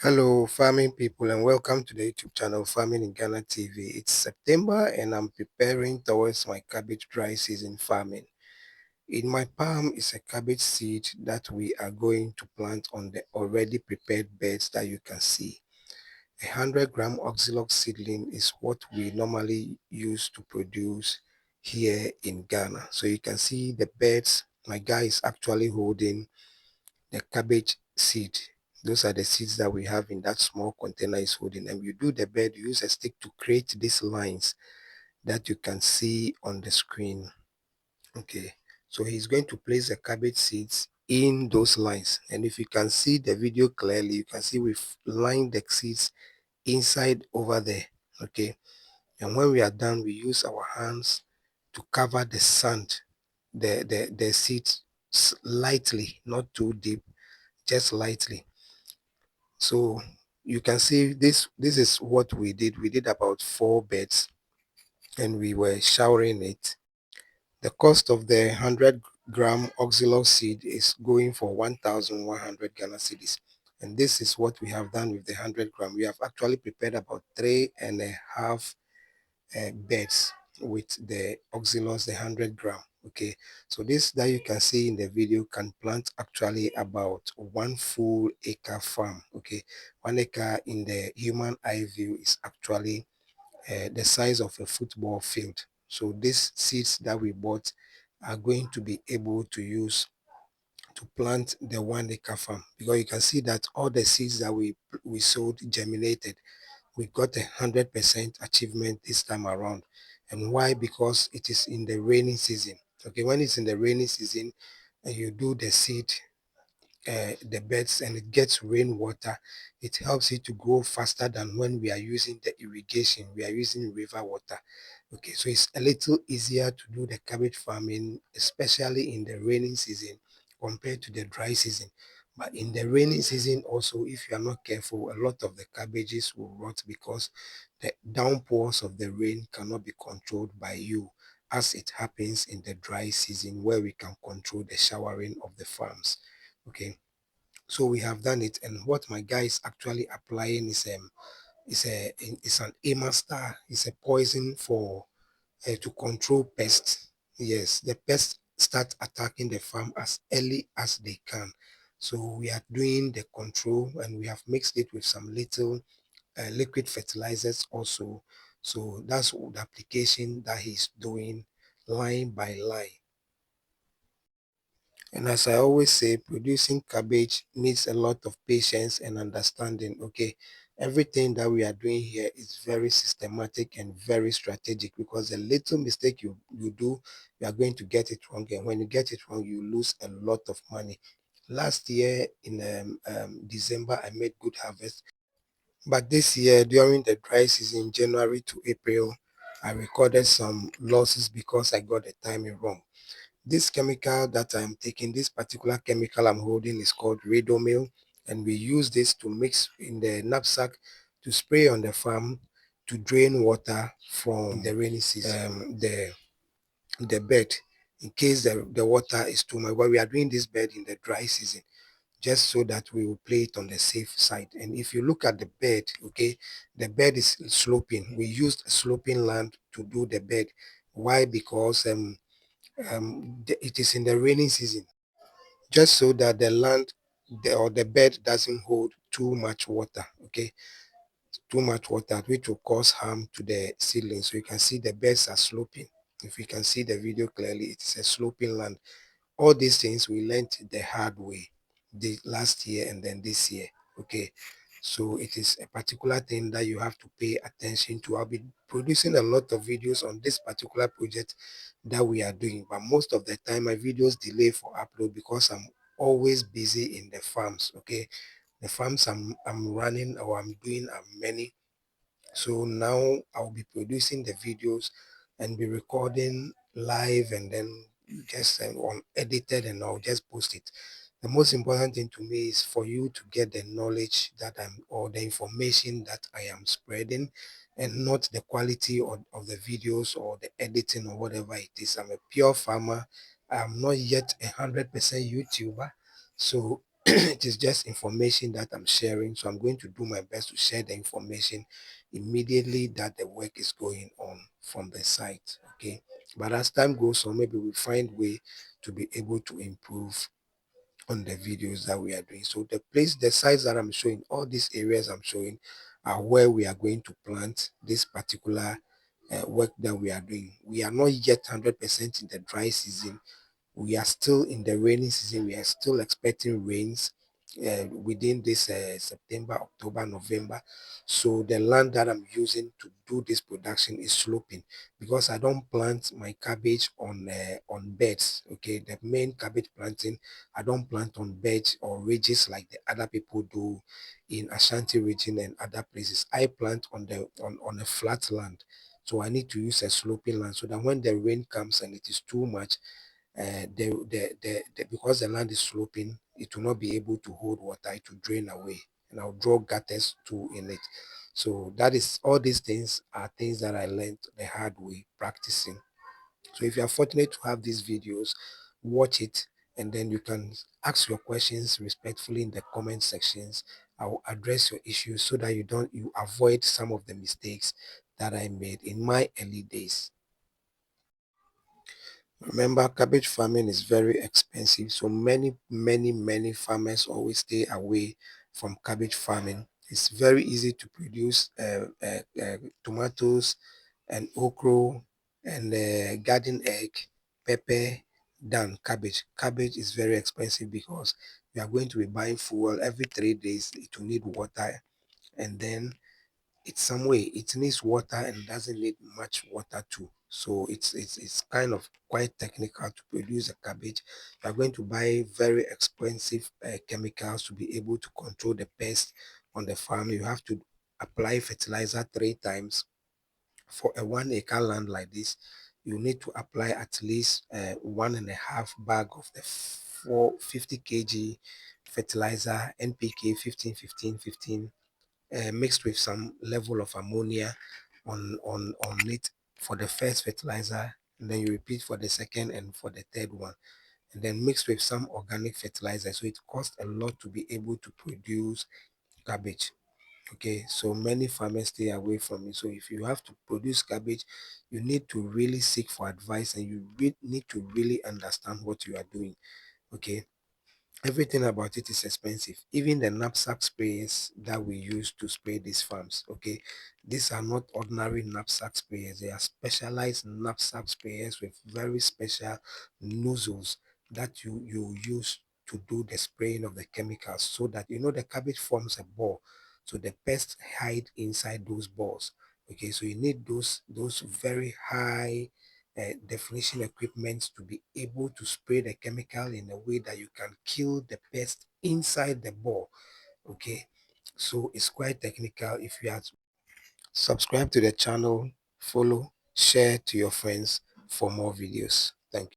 Hello, farming people, and welcome to the YouTube channel Farming in Ghana TV. It's September, and I'm preparing towards my cabbage dry season farming. In my palm is a cabbage seed that we are going to plant on the already prepared beds that you can see. 100-gram oxalox seedling is what we normally use to produce here in Ghana. So you can see the beds. My guy is actually holding the cabbage seed. Those are the seeds that we have in that small container is holding. And you do the bed, you use a stick to create these lines that you can see on the screen. Okay, so he's going to place the cabbage seeds in those lines. And if you can see the video clearly, you can see we've lined the seeds inside over there. Okay, and when we are done, we use our hands to cover the sand, the seeds lightly, not too deep, just lightly. So you can see this is what we did. We did about 4 beds and we were showering it. The cost of the 100-gram oxalox seed is going for 1,100 Ghana cedis. And this is what we have done with the 100-gram. We have actually prepared about 3.5 beds with the oxalox, the 100-gram. Okay, so this that you can see in the video can plant actually about 1 full acre farm. Okay, 1 acre in the human eye view is actually the size of a football field. So these seeds that we bought are going to be able to use to plant the 1 acre farm, because you can see that all the seeds that we sowed germinated. We got 100% achievement this time around. And why? Because it is in the rainy season. Okay, when it's in the rainy season and you do the seed, the beds, and it gets rainwater, it helps it to grow faster than when we are using the irrigation, we are using river water. Okay, so it's a little easier to do the cabbage farming, especially in the rainy season compared to the dry season. But in the rainy season also, if you are not careful, a lot of the cabbages will rot because the downpours of the rain cannot be controlled by you, as it happens in the dry season where we can control the showering of the farms. Okay, so we have done it, and what my guy is actually applying is an amaster. It's a poison for to control pests. Yes, the pests start attacking the farm as early as they can. So we are doing the control, and we have mixed it with some little liquid fertilizers also. So that's the application that he's doing line by line. And as I always say, producing cabbage needs a lot of patience and understanding. Okay, everything that we are doing here is very systematic and very strategic, because a little mistake you do, you are going to get it wrong. And when you get it wrong, you lose a lot of money. Last year in December, I made good harvest. But this year, during the dry season, January to April, I recorded some losses because I got the timing wrong. This chemical that I'm taking, this particular chemical I'm holding, is called Radomil, and we use this to mix in the knapsack to spray on the farm to drain water from the rainy season, the bed, in case the water is too much. But we are doing this bed in the dry season just so that we will play it on the safe side. And if you look at the bed, okay, the bed is sloping. We used sloping land to do the bed. Why? Because it is in the rainy season, just so that the land or the bed doesn't hold too much water. Okay, too much water, which will cause harm to the seedlings. So you can see the beds are sloping. If you can see the video clearly, it is a sloping land. All these things we learned the hard way the last year and then this year. Okay, so it is a particular thing that you have to pay attention to. I'll be producing a lot of videos on this particular project that we are doing, but most of the time my videos delay for upload because I'm always busy in the farms. Okay, the farms I'm running or I'm doing are many. So now I'll be producing the videos and be recording live, and then just on edited, and I'll just post it. The most important thing to me is for you to get the knowledge that or the information that I am spreading, and not the quality of the videos or the editing or whatever it is. I'm a pure farmer. I'm not yet 100% YouTuber. So it is just information that I'm sharing. So I'm going to do my best to share the information immediately that the work is going on from the site. Okay. But as time goes on, maybe we find way to be able to improve on the videos that we are doing. So the sites that I'm showing, all these areas I'm showing are where we are going to plant this particular work that we are doing. We are not yet 100% in the dry season. We are still in the rainy season. We are still expecting rains within this September, October, November. So the land that I'm using to do this production is sloping because I don't plant my cabbage on beds. Okay, the main cabbage planting I don't plant on beds or ridges like the other people do in Ashanti region and other places. I plant on a flat land. So I need to use a sloping land so that when the rain comes and it is too much, because the land is sloping, it will not be able to hold water, it will drain away, and I'll draw gutters too in it. So that is all these things are things that I learned the hard way practicing. So if you are fortunate to have these videos, watch it and then you can ask your questions respectfully in the comment sections. I will address your issues so that you avoid some of the mistakes that I made in my early days. Remember, cabbage farming is very expensive, so many farmers always stay away from cabbage farming. It's very easy to produce tomatoes and okra and garden egg, pepper than cabbage. Cabbage is very expensive because you are going to be buying fuel every 3 days. It will need water, and then it's some way it needs water and doesn't need much water too. So it's kind of quite technical to produce a cabbage. You are going to buy very expensive chemicals to be able to control the pest on the farm. You have to apply fertilizer 3 times for a 1 acre land like this. You need to apply at least 1.5 bag of the 450 kg fertilizer NPK 15 15 15 mixed with some level of ammonia on it for the first fertilizer, and then you repeat for the second and for the third one, and then mixed with some organic fertilizer. So it costs a lot to be able to produce cabbage. Okay, so many farmers stay away from it. So if you have to produce cabbage, you need to really seek for advice and you need to really understand what you are doing. Okay, everything about it is expensive, even the knapsack sprayers that we use to spray these farms. Okay, these are not ordinary knapsack sprayers, they are specialized knapsack sprayers with very special nozzles that you use to do the spraying of the chemicals, so that the cabbage forms a ball, so the pests hide inside those balls. Okay, so you need those very high definition equipment to be able to spray the chemical in a way that you can kill the pest inside the ball. Okay, so it's quite technical. If you are subscribe to the channel, follow, share to your friends for more videos. Thank you.